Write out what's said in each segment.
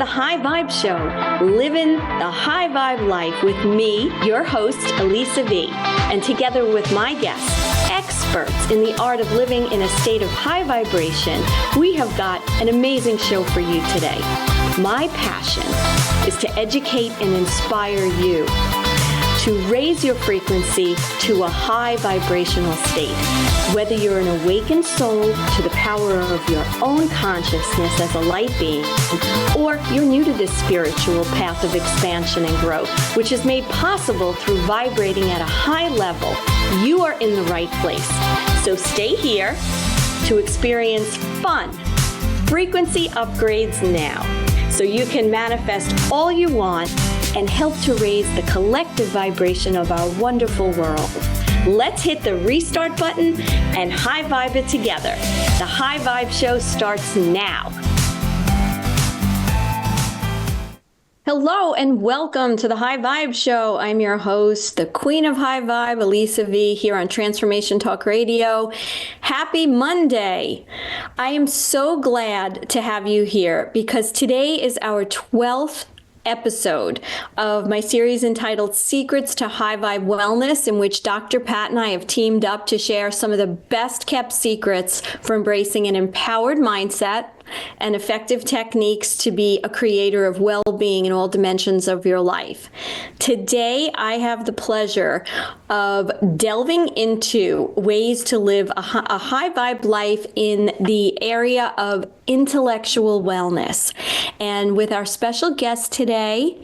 the High Vibe Show, living the high vibe life with me, your host, Elisa V. And together with my guests, experts in the art of living in a state of high vibration, we have got an amazing show for you today. My passion is to educate and inspire you to raise your frequency to a high vibrational state. Whether you're an awakened soul to the power of your own consciousness as a light being, or you're new to this spiritual path of expansion and growth, which is made possible through vibrating at a high level, you are in the right place. So stay here to experience fun frequency upgrades now, so you can manifest all you want and help to raise the collective vibration of our wonderful world. Let's hit the restart button and high vibe it together. The High Vibe Show starts now. Hello and welcome to the High Vibe Show. I'm your host, the Queen of High Vibe, Elisa V, here on Transformation Talk Radio. Happy Monday. I am so glad to have you here because today is our 12th episode of my series entitled Secrets to High Vibe Wellness, in which Dr. Pat and I have teamed up to share some of the best kept secrets for embracing an empowered mindset and effective techniques to be a creator of well-being in all dimensions of your life. Today, I have the pleasure of delving into ways to live a high vibe life in the area of intellectual wellness. And with our special guest today,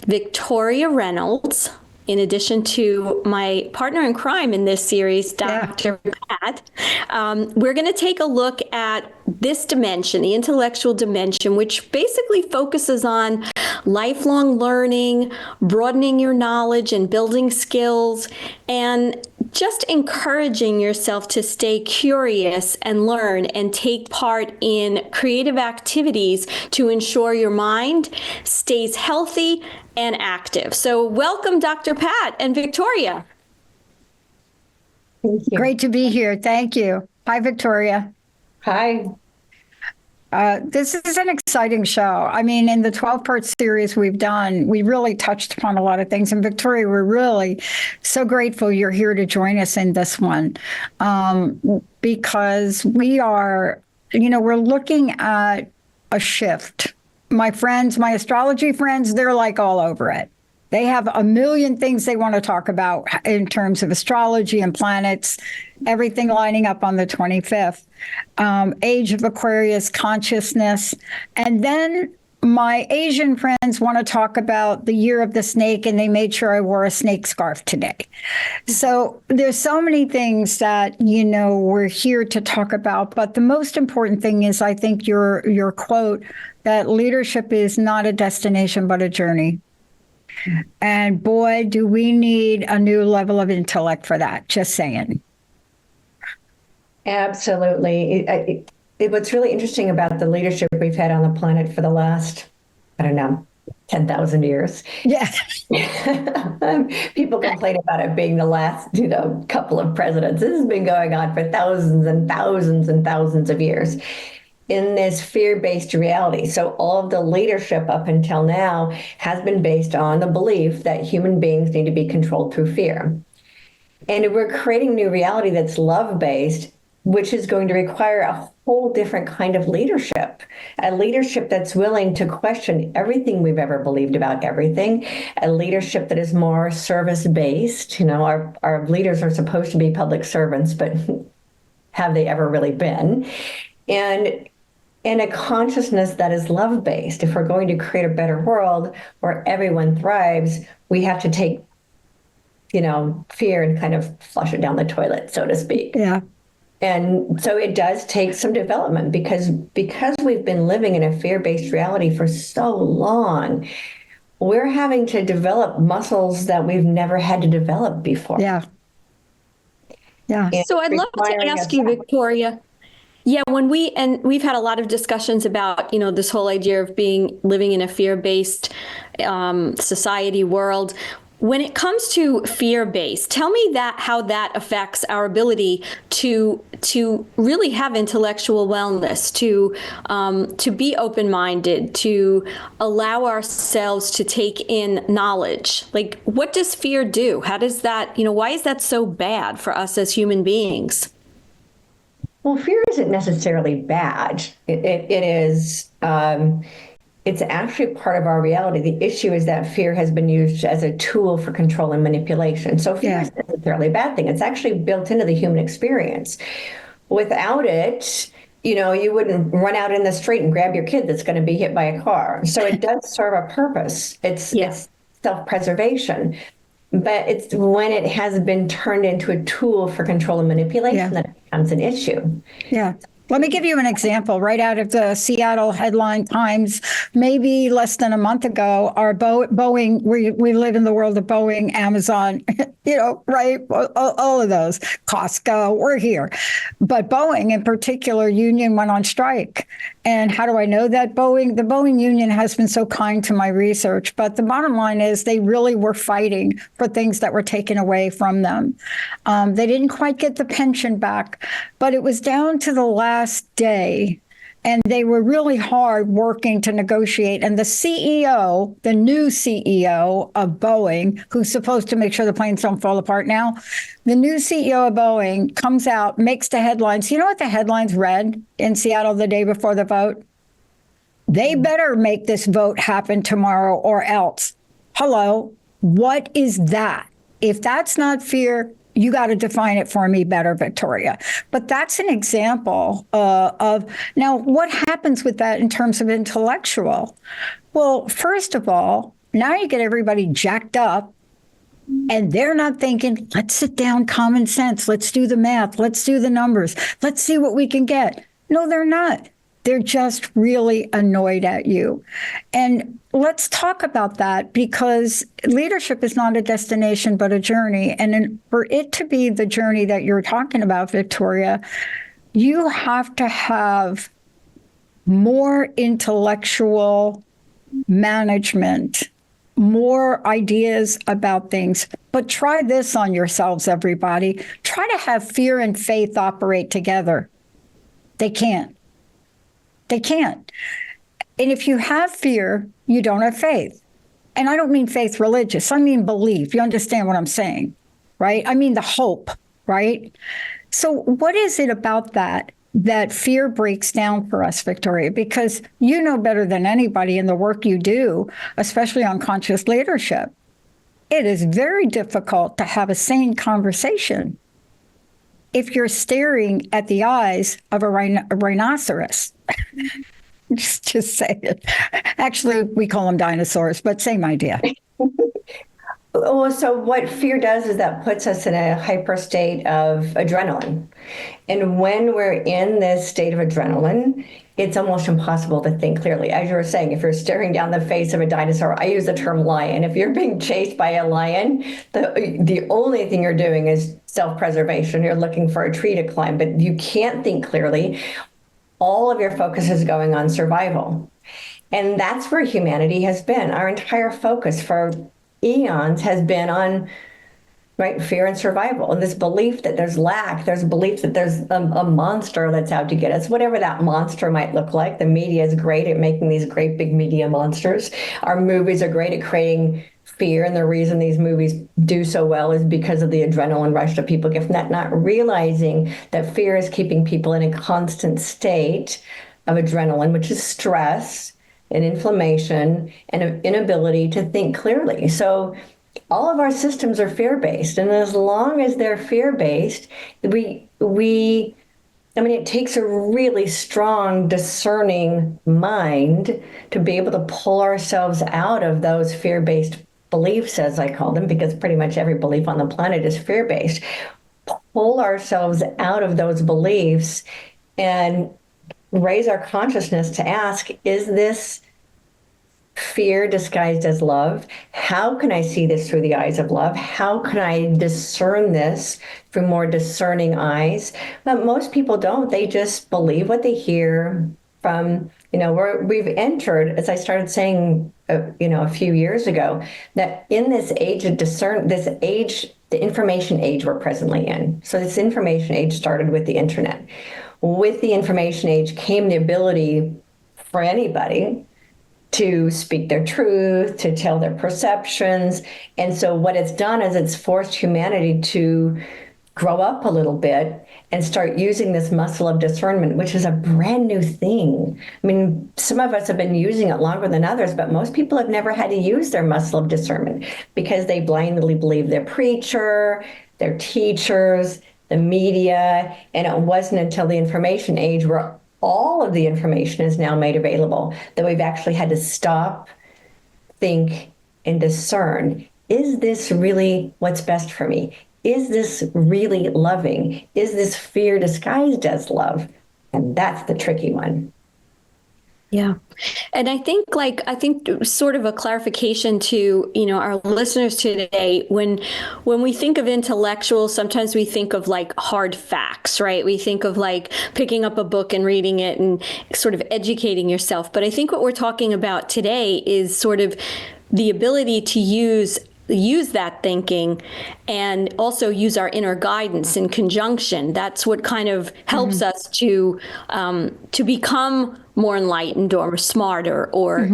Victoria Reynolds, in addition to my partner in crime in this series, Dr. Pat, we're going to take a look at this dimension, the intellectual dimension, which basically focuses on lifelong learning, broadening your knowledge and building skills, and just encouraging yourself to stay curious and learn and take part in creative activities to ensure your mind stays healthy and active. So welcome, Dr. Pat and Victoria. Thank you. Great to be here. Thank you. Hi, Victoria. Hi. This is an exciting show. I mean, in the 12-part series we've done, we really touched upon a lot of things. And Victoria, we're really so grateful you're here to join us in this one, because we are, we're looking at a shift. My friends, my astrology friends, they're like all over it. They have a million things they want to talk about in terms of astrology and planets, everything lining up on the 25th. Age of Aquarius, consciousness. And then my Asian friends want to talk about the year of the snake, and they made sure I wore a snake scarf today. So there's so many things that, we're here to talk about. But the most important thing is, I think, your quote that leadership is not a destination, but a journey. And boy, do we need a new level of intellect for that. Just saying. Absolutely. What's really interesting about the leadership we've had on the planet for the last, 10,000 years. Yeah. People complain about it being the last, couple of presidents. This has been going on for thousands and thousands and thousands of years in this fear-based reality. So all of the leadership up until now has been based on the belief that human beings need to be controlled through fear. And we're creating new reality that's love-based, which is going to require a whole different kind of leadership, a leadership that's willing to question everything we've ever believed about everything, a leadership that is more service-based. Our leaders are supposed to be public servants, but have they ever really been? And a consciousness that is love-based. If we're going to create a better world where everyone thrives, we have to take, fear and kind of flush it down the toilet, so to speak. Yeah. And so it does take some development because we've been living in a fear-based reality for so long, we're having to develop muscles that we've never had to develop before. Yeah. Yeah. So I'd love to ask you, Victoria. Yeah, we've had a lot of discussions about, this whole idea of living in a fear-based society world. When it comes to fear-based, tell me that how that affects our ability to really have intellectual wellness, to be open-minded, to allow ourselves to take in knowledge. Like, what does fear do? How does that, why is that so bad for us as human beings? Well, fear isn't necessarily bad. It is. It's actually part of our reality. The issue is that fear has been used as a tool for control and manipulation. So fear isn't necessarily a bad thing. It's actually built into the human experience. Without it, you wouldn't run out in the street and grab your kid that's going to be hit by a car. So it does serve a purpose. It's self-preservation. But it's when it has been turned into a tool for control and manipulation that it becomes an issue. Yeah. Let me give you an example right out of the Seattle Headline Times. Maybe less than a month ago, our Boeing, we live in the world of Boeing, Amazon, right? All of those, Costco, we're here. But Boeing in particular, union went on strike. And how do I know that? The Boeing union has been so kind to my research. But the bottom line is they really were fighting for things that were taken away from them. They didn't quite get the pension back, but it was down to the last day. And they were really hard working to negotiate. And the CEO, the new CEO of Boeing, who's supposed to make sure the planes don't fall apart now, the new CEO of Boeing comes out, makes the headlines. You know what the headlines read in Seattle the day before the vote? They better make this vote happen tomorrow or else. Hello, what is that? If that's not fear, you got to define it for me better, Victoria. But that's an example of, now, what happens with that in terms of intellectual? Well, first of all, now you get everybody jacked up and they're not thinking, let's sit down, common sense, let's do the math, let's do the numbers, let's see what we can get. No, they're not. They're just really annoyed at you. And let's talk about that, because leadership is not a destination, but a journey. And for it to be the journey that you're talking about, Victoria, you have to have more intellectual management, more ideas about things. But try this on yourselves, everybody. Try to have fear and faith operate together. They can't. They can't. And if you have fear, you don't have faith. And I don't mean faith religious. I mean belief. You understand what I'm saying, right? I mean the hope, right? So what is it about that fear breaks down for us, Victoria? Because you know better than anybody in the work you do, especially on conscious leadership, it is very difficult to have a sane conversation if you're staring at the eyes of a rhinoceros. just say it. Actually, we call them dinosaurs, but same idea. Well, so what fear does is that puts us in a hyper state of adrenaline. And when we're in this state of adrenaline, it's almost impossible to think clearly. As you were saying, if you're staring down the face of a dinosaur, I use the term lion. If you're being chased by a lion, the only thing you're doing is self-preservation. You're looking for a tree to climb, but you can't think clearly. All of your focus is going on survival. And that's where humanity has been. Our entire focus for eons has been on fear and survival, and this belief that there's lack, there's belief that there's a monster that's out to get us, whatever that monster might look like. The media is great at making these great big media monsters. Our movies are great at creating fear, and the reason these movies do so well is because of the adrenaline rush that people get from that, not realizing that fear is keeping people in a constant state of adrenaline, which is stress and inflammation and an inability to think clearly. So all of our systems are fear-based. And as long as they're fear-based, it takes a really strong, discerning mind to be able to pull ourselves out of those fear-based beliefs, as I call them, because pretty much every belief on the planet is fear-based. Pull ourselves out of those beliefs and raise our consciousness to ask, is this fear disguised as love? How can I see this through the eyes of love? How can I discern this through more discerning eyes? But most people don't. They just believe what they hear from, we've entered, as I started saying, a few years ago, that in this age of the information age we're presently in. So this information age started with the internet. With the information age came the ability for anybody to speak their truth, to tell their perceptions. And so what it's done is it's forced humanity to grow up a little bit and start using this muscle of discernment, which is a brand new thing. I mean, some of us have been using it longer than others, but most people have never had to use their muscle of discernment because they blindly believe their preacher, their teachers, the media. And it wasn't until the information age, where all of the information is now made available, that we've actually had to stop, think, and discern. Is this really what's best for me? Is this really loving? Is this fear disguised as love? And that's the tricky one. Yeah. And I think sort of a clarification to, our listeners today, when we think of intellectual, sometimes we think of like hard facts, right? We think of like picking up a book and reading it and sort of educating yourself. But I think what we're talking about today is sort of the ability to use that thinking and also use our inner guidance in conjunction. That's what kind of helps us to become more enlightened or smarter or,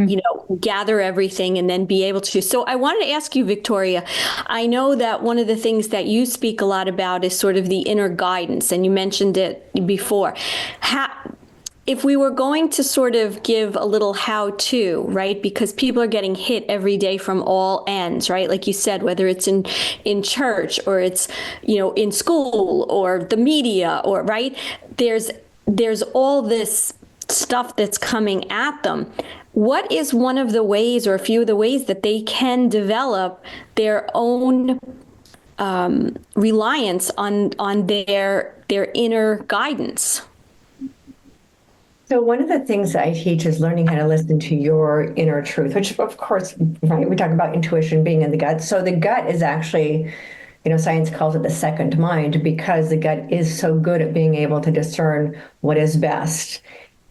gather everything and then be able to. So I wanted to ask you, Victoria, I know that one of the things that you speak a lot about is sort of the inner guidance, and you mentioned it before. If we were going to sort of give a little how-to, right, because people are getting hit every day from all ends, right? Like you said, whether it's in church or it's, in school or the media or, right, there's all this stuff that's coming at them. What is one of the ways or a few of the ways that they can develop their own reliance on their inner guidance? So one of the things that I teach is learning how to listen to your inner truth, which of course, right, we talk about intuition being in the gut. So the gut is actually, science calls it the second mind, because the gut is so good at being able to discern what is best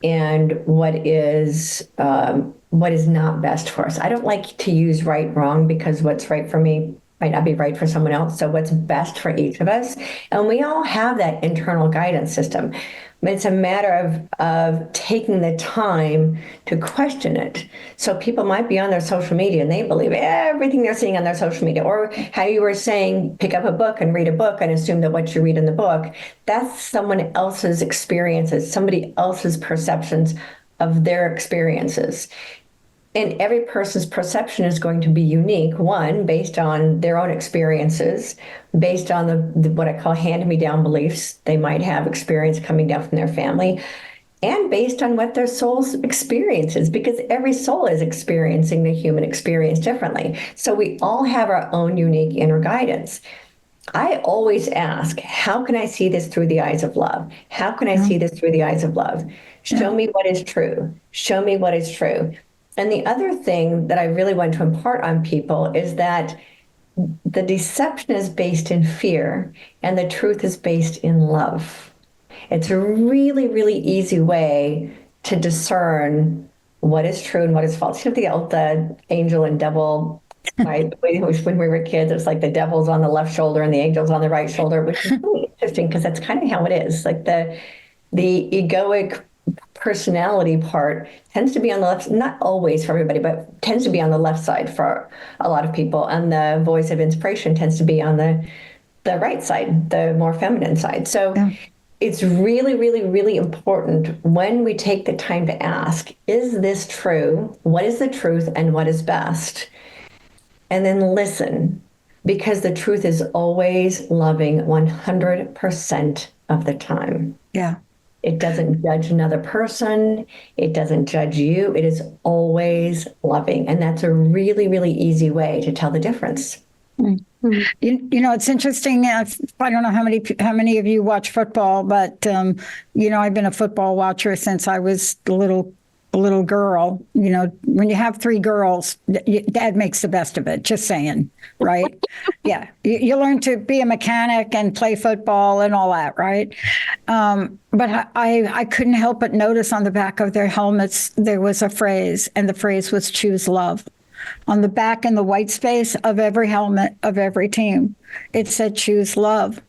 and what is not best for us. I don't like to use right, wrong, because what's right for me might not be right for someone else. So what's best for each of us? And we all have that internal guidance system. It's a matter of taking the time to question it. So people might be on their social media and they believe everything they're seeing on their social media. Or how you were saying, pick up a book and read a book and assume that what you read in the book, that's someone else's experiences, somebody else's perceptions of their experiences. And every person's perception is going to be unique, one, based on their own experiences, based on the what I call hand-me-down beliefs they might have experience coming down from their family, and based on what their soul's experience is, because every soul is experiencing the human experience differently. So we all have our own unique inner guidance. I always ask, how can I see this through the eyes of love? How can I see this through the eyes of love? Show me what is true. Show me what is true. And the other thing that I really want to impart on people is that the deception is based in fear and the truth is based in love. It's a really, really easy way to discern what is true and what is false. You know, the angel and devil, right? When we were kids, it's like the devil's on the left shoulder and the angel's on the right shoulder, which is really interesting because that's kind of how it is. Like the egoic personality part tends to be on the left, not always for everybody, but tends to be on the left side for a lot of people. And the voice of inspiration tends to be on the right side, the more feminine side. So it's really, really, really important when we take the time to ask, is this true? What is the truth and what is best? And then listen, because the truth is always loving 100% of the time. Yeah. It doesn't judge another person. It doesn't judge you. It is always loving. And that's a really, really easy way to tell the difference. Mm-hmm. It's interesting. I don't know how many of you watch football, but, I've been a football watcher since I was a little a little girl, when you have three girls, dad makes the best of it, just saying, right? Yeah. You learn to be a mechanic and play football and all that, right? But I couldn't help but notice on the back of their helmets, there was a phrase, and the phrase was choose love. On the back in the white space of every helmet of every team, it said choose love.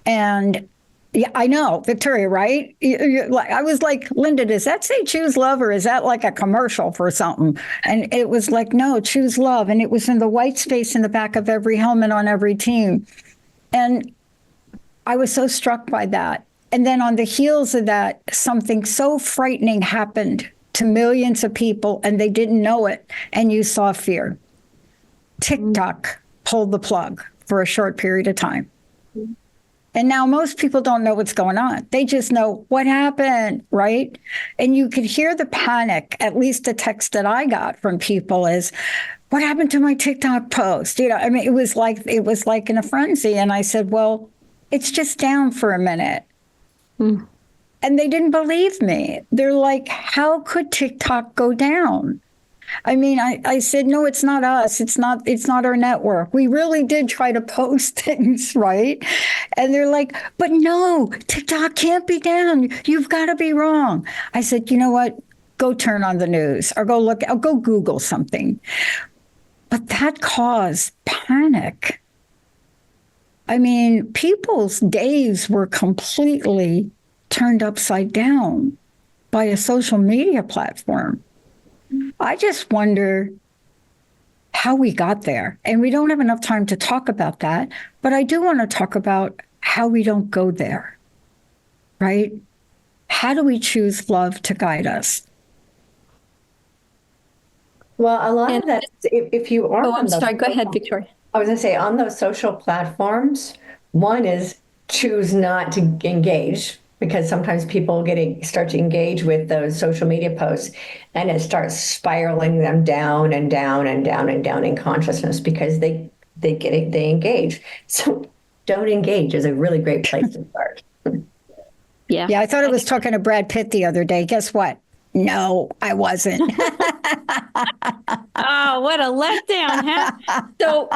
And yeah, I know, Victoria, right? I was like, Linda, does that say choose love, or is that like a commercial for something? And it was like, no, choose love. And it was in the white space in the back of every helmet on every team. And I was so struck by that. And then on the heels of that, something so frightening happened to millions of people, and they didn't know it. And you saw fear. TikTok pulled the plug for a short period of time. And now most people don't know what's going on. They just know what happened, right? And you could hear the panic. At least the text that I got from people is, what happened to my TikTok post? I mean, it was like in a frenzy. And I said, well, it's just down for a minute. And they didn't believe me. They're like, how could TikTok go down? I mean, I said, no, it's not us. It's not our network. We really did try to post things, right? And they're like, but no, TikTok can't be down. You've got to be wrong. I said, you know what? Go turn on the news or go Google something. But that caused panic. I mean, people's days were completely turned upside down by a social media platform. I just wonder how we got there. And we don't have enough time to talk about that. But I do want to talk about how we don't go there, right? How do we choose love to guide us? Well, a lot of that, if you are. Oh, I'm sorry. Go ahead, Victoria. I was going to say, on those social platforms, one is choose not to engage, because sometimes people start to engage with those social media posts, and it starts spiraling them down and down and down and down in consciousness because they engage. So don't engage is a really great place to start. Yeah. Yeah, I thought I was talking to Brad Pitt the other day. Guess what? No, I wasn't. Oh, what a letdown, huh? So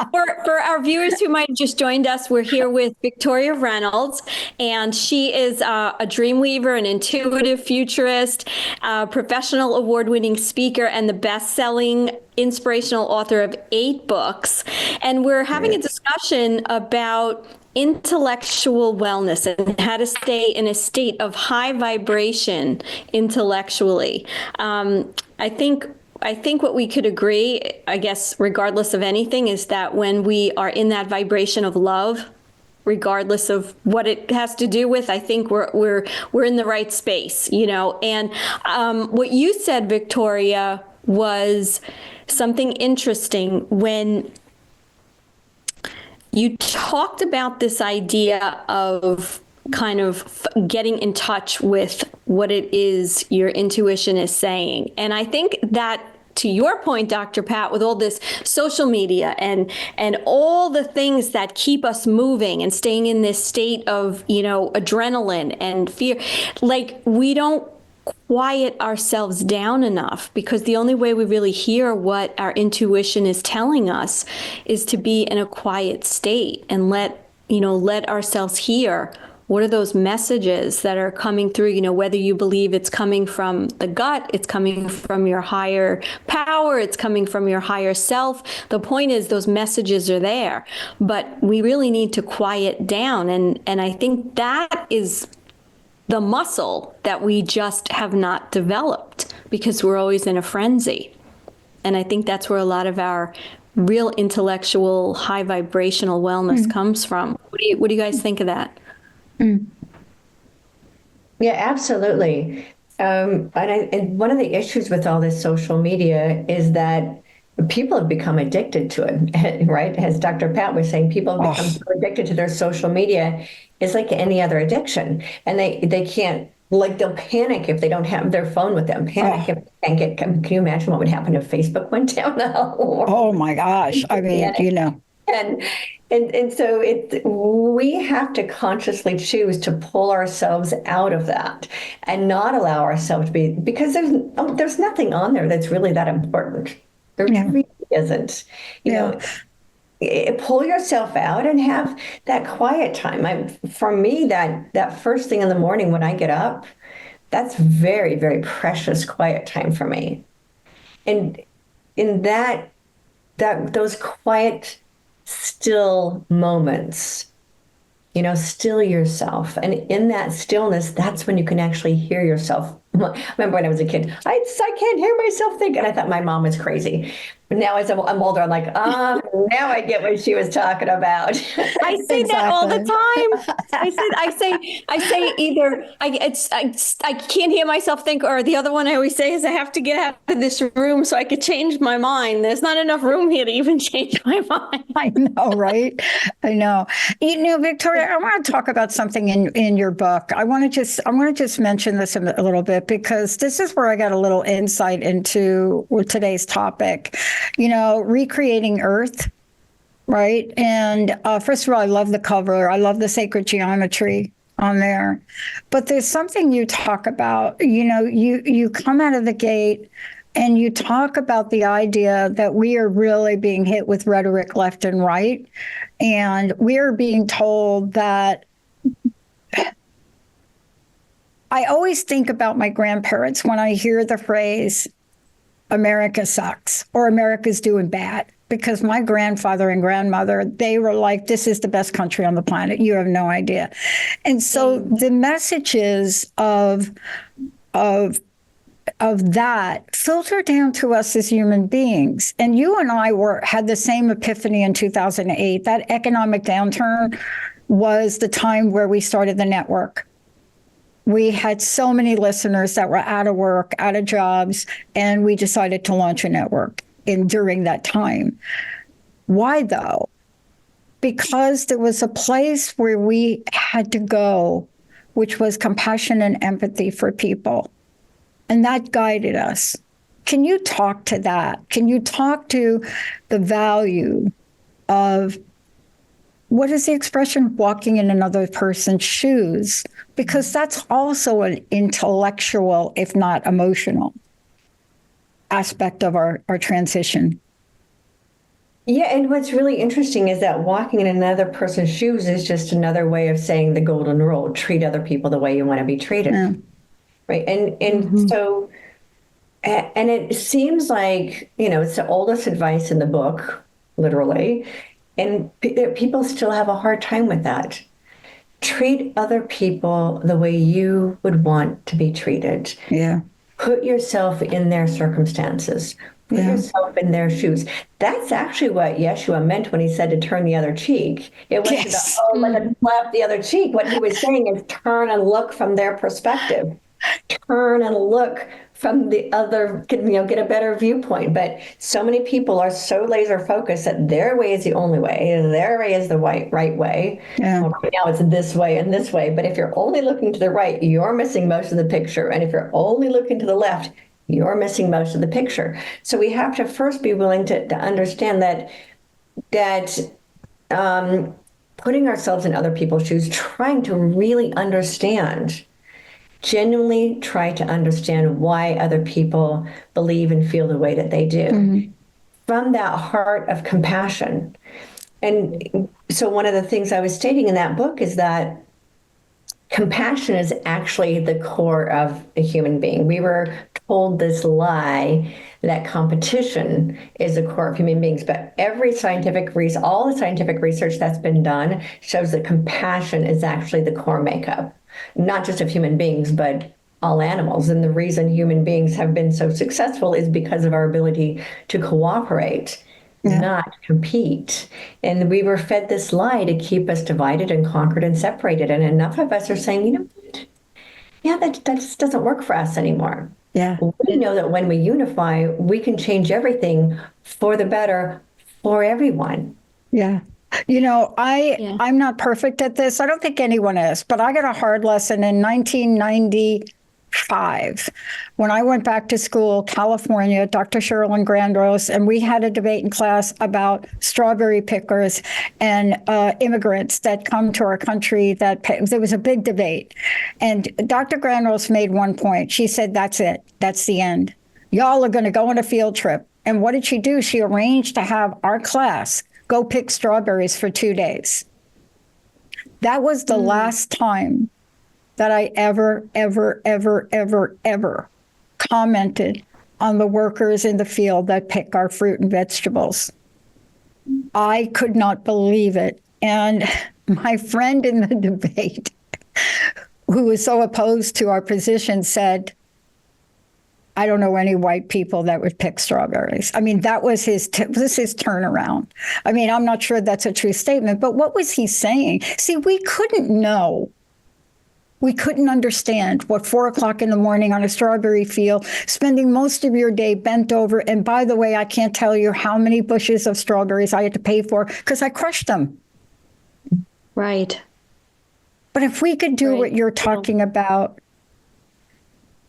for our viewers who might have just joined us, we're here with Victoria Reynolds, and she is a dream weaver, an intuitive futurist, professional award-winning speaker, and the best-selling inspirational author of 8 books. And we're having a discussion about intellectual wellness and how to stay in a state of high vibration intellectually. I think what we could agree, I guess, regardless of anything, is that when we are in that vibration of love, regardless of what it has to do with, I think we're in the right space, And what you said, Victoria, was something interesting when you talked about this idea of kind of getting in touch with what it is your intuition is saying. And I think that, to your point, Dr. Pat, with all this social media and all the things that keep us moving and staying in this state of, adrenaline and fear, like we don't quiet ourselves down enough, because the only way we really hear what our intuition is telling us is to be in a quiet state and let ourselves hear what are those messages that are coming through, whether you believe it's coming from the gut, it's coming from your higher power, it's coming from your higher self. The point is those messages are there, but we really need to quiet down. And I think that is the muscle that we just have not developed because we're always in a frenzy. And I think that's where a lot of our real intellectual, high vibrational wellness comes from. What do you guys think of that? Yeah, absolutely. And one of the issues with all this social media is that people have become addicted to it, right? As Dr. Pat was saying, people have become so addicted to their social media. It's like any other addiction. And they can't, they'll panic if they don't have their phone with them. Panic if they can't can you imagine what would happen if Facebook went down? Oh my gosh. I mean, And and so we have to consciously choose to pull ourselves out of that and not allow ourselves to be, because there's nothing on there that's really that important. There Yeah. really isn't. You know, pull yourself out and have that quiet time. For me, that first thing in the morning when I get up, that's very, very precious quiet time for me. And in those quiet, still moments, still yourself. And in that stillness, that's when you can actually hear yourself. I remember when I was a kid, I can't hear myself think. And I thought my mom was crazy. But now as I'm older, I'm like, now I get what she was talking about. I say that all the time. I say either I can't hear myself think, or the other one I always say is I have to get out of this room so I could change my mind. There's not enough room here to even change my mind. I know, right? I know. Victoria, I want to talk about something in your book. I want to just mention this a little bit, because this is where I got a little insight into today's topic. Recreating Earth, right? And first of all, I love the cover. I love the sacred geometry on there. But there's something you talk about. You come out of the gate and you talk about the idea that we are really being hit with rhetoric left and right. And we're being told that. I always think about my grandparents when I hear the phrase, America sucks, or America's doing bad, because my grandfather and grandmother, they were like, this is the best country on the planet. You have no idea. And so the messages of that filter down to us as human beings. And you and I had the same epiphany in 2008. That economic downturn was the time where we started the network. We had so many listeners that were out of work, out of jobs, and we decided to launch a network during that time. Why, though? Because there was a place where we had to go, which was compassion and empathy for people. And that guided us. Can you talk to that? Can you talk to the value of, what is the expression, walking in another person's shoes? Because that's also an intellectual, if not emotional, aspect of our transition. Yeah, and what's really interesting is that walking in another person's shoes is just another way of saying the golden rule: treat other people the way you want to be treated. Yeah. Right. And so, and it seems like, it's the oldest advice in the book, literally. And people still have a hard time with that. Treat other people the way you would want to be treated. Yeah. Put yourself in their circumstances. Put yourself in their shoes. That's actually what Yeshua meant when he said to turn the other cheek. It wasn't let him slap the other cheek. What he was saying is turn and look from their perspective. Turn and look from the other, get a better viewpoint. But so many people are so laser focused that their way is the only way, and their way is the right way. Yeah. Well, right now it's this way and this way. But if you're only looking to the right, you're missing most of the picture. And if you're only looking to the left, you're missing most of the picture. So we have to first be willing to understand that putting ourselves in other people's shoes, trying to really understand, genuinely try to understand why other people believe and feel the way that they do, from that heart of compassion. And so one of the things I was stating in that book is that compassion is actually the core of a human being. We were told this lie that competition is the core of human beings, but all the scientific research that's been done shows that compassion is actually the core makeup, not just of human beings, but all animals. And the reason human beings have been so successful is because of our ability to cooperate, not compete. And we were fed this lie to keep us divided and conquered and separated. And enough of us are saying, that just doesn't work for us anymore. Yeah. We know that when we unify, we can change everything for the better for everyone. Yeah. I'm not perfect at this. I don't think anyone is, but I got a hard lesson in 1990. 5. When I went back to school, California, Dr. Sherilyn Grandros, and we had a debate in class about strawberry pickers and immigrants that come to our country. There was a big debate. And Dr. Grandros made one point. She said, that's it. That's the end. Y'all are going to go on a field trip. And what did she do? She arranged to have our class go pick strawberries for 2 days. That was the last time that I ever commented on the workers in the field that pick our fruit and vegetables. I could not believe it. And my friend in the debate, who was so opposed to our position, said, I don't know any white people that would pick strawberries. I mean, that was his turnaround. I mean, I'm not sure that's a true statement, but what was he saying? See, we couldn't know. We couldn't understand what 4 o'clock in the morning on a strawberry field, spending most of your day bent over. And by the way, I can't tell you how many bushes of strawberries I had to pay for because I crushed them. Right. But if we could do what you're talking about,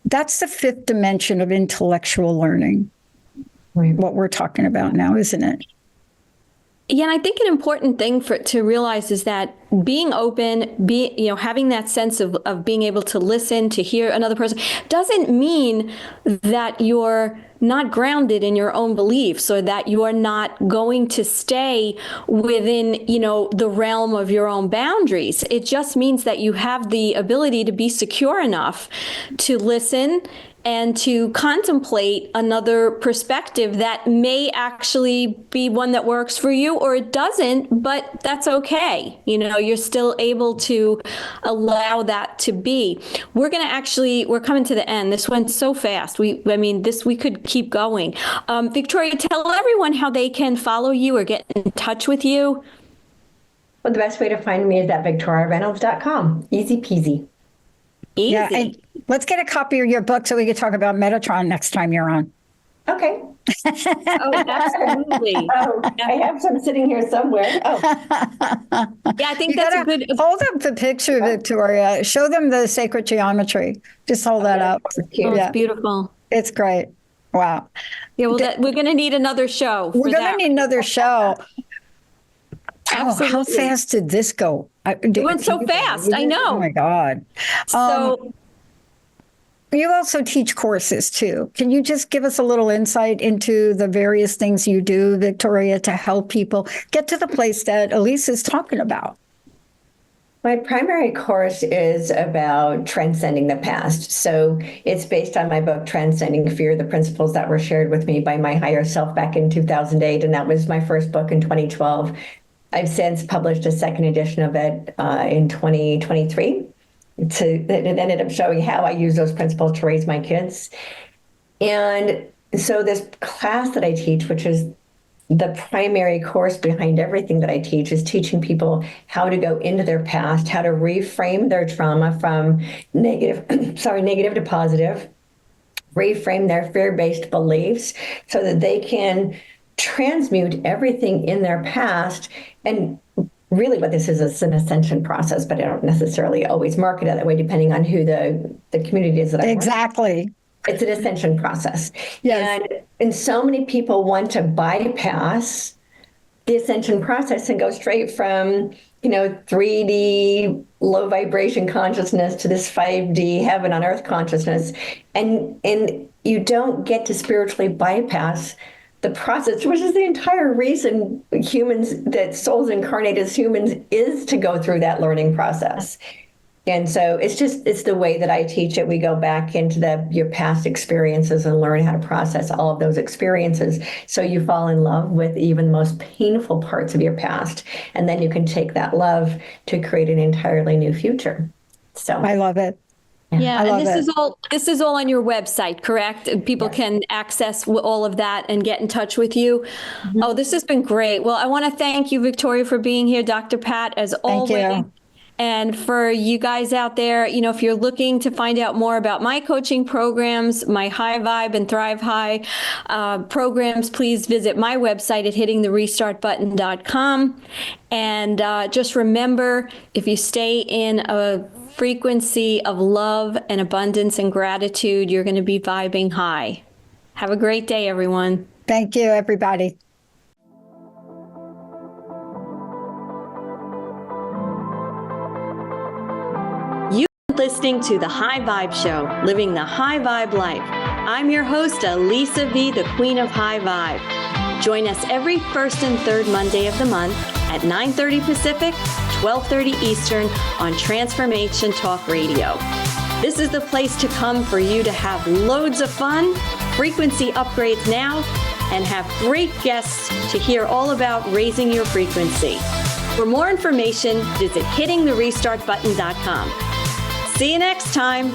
that's the 5th dimension of intellectual learning, what we're talking about now, isn't it? Yeah, and I think an important thing to realize is that being open, having that sense of being able to listen, to hear another person, doesn't mean that you're not grounded in your own beliefs or that you are not going to stay within, the realm of your own boundaries. It just means that you have the ability to be secure enough to listen and to contemplate another perspective that may actually be one that works for you, or it doesn't, but that's okay. You're still able to allow that to be. We're coming to the end. This went so fast. We could keep going. Victoria, tell everyone how they can follow you or get in touch with you. Well, the best way to find me is at victoriareynolds.com. Easy peasy. Easy. Yeah, and let's get a copy of your book so we can talk about Metatron next time you're on. Okay. Oh, absolutely. I have some sitting here somewhere. Oh. Yeah, I think that's a good. Hold up the picture, Victoria. Show them the sacred geometry. Just hold that up. It's beautiful. It's great. Wow. Yeah, well, we're going to need another show. We're going to need another show. Absolutely. Oh, how fast did this go? It went so fast. I know. Oh, my God. So you also teach courses, too. Can you just give us a little insight into the various things you do, Victoria, to help people get to the place that Elisa is talking about? My primary course is about transcending the past. So it's based on my book, Transcending Fear, the principles that were shared with me by my higher self back in 2008. And that was my first book in 2012. I've since published a second edition of it in 2023. It ended up showing how I use those principles to raise my kids. And so this class that I teach, which is the primary course behind everything that I teach, is teaching people how to go into their past, how to reframe their trauma from negative to positive, reframe their fear-based beliefs so that they can transmute everything in their past. And really what this is an ascension process, but I don't necessarily always market it that way, depending on who the community is that I work with. Exactly. It's an ascension process. Yes. And so many people want to bypass the ascension process and go straight from, 3D low vibration consciousness to this 5D heaven on earth consciousness. And you don't get to spiritually bypass the process, which is the entire reason that souls incarnate as humans is to go through that learning process. And so it's the way that I teach it. We go back into your past experiences and learn how to process all of those experiences. So you fall in love with even the most painful parts of your past. And then you can take that love to create an entirely new future. So I love it. Yeah, and this is all on your website, correct? People can access all of that and get in touch with you. Mm-hmm. Oh, this has been great. Well, I want to thank you, Victoria, for being here, Dr. Pat, as always. Thank you. And for you guys out there, if you're looking to find out more about my coaching programs, my High Vibe and Thrive High programs, please visit my website at hittingtherestartbutton.com. And just remember, if you stay in a frequency of love and abundance and gratitude, you're going to be vibing high. Have a great day, everyone. Thank you, everybody. Listening to the High Vibe Show, living the high vibe life. I'm your host, Elisa V, the Queen of High Vibe. Join us every first and third Monday of the month at 9:30 Pacific, 12:30 Eastern on Transformation Talk Radio. This is the place to come for you to have loads of fun, frequency upgrades now, and have great guests to hear all about raising your frequency. For more information, visit hittingtherestartbutton.com. See you next time.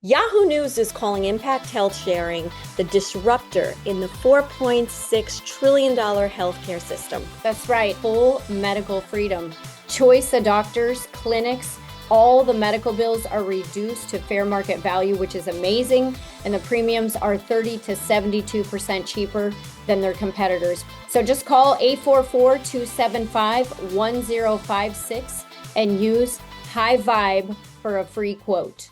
Yahoo News is calling Impact Health Sharing the disruptor in the $4.6 trillion healthcare system. That's right, full medical freedom. Choice of doctors, clinics, all the medical bills are reduced to fair market value, which is amazing. And the premiums are 30 to 72% cheaper than their competitors. So just call 844-275-1056 and use High Vibe for a free quote.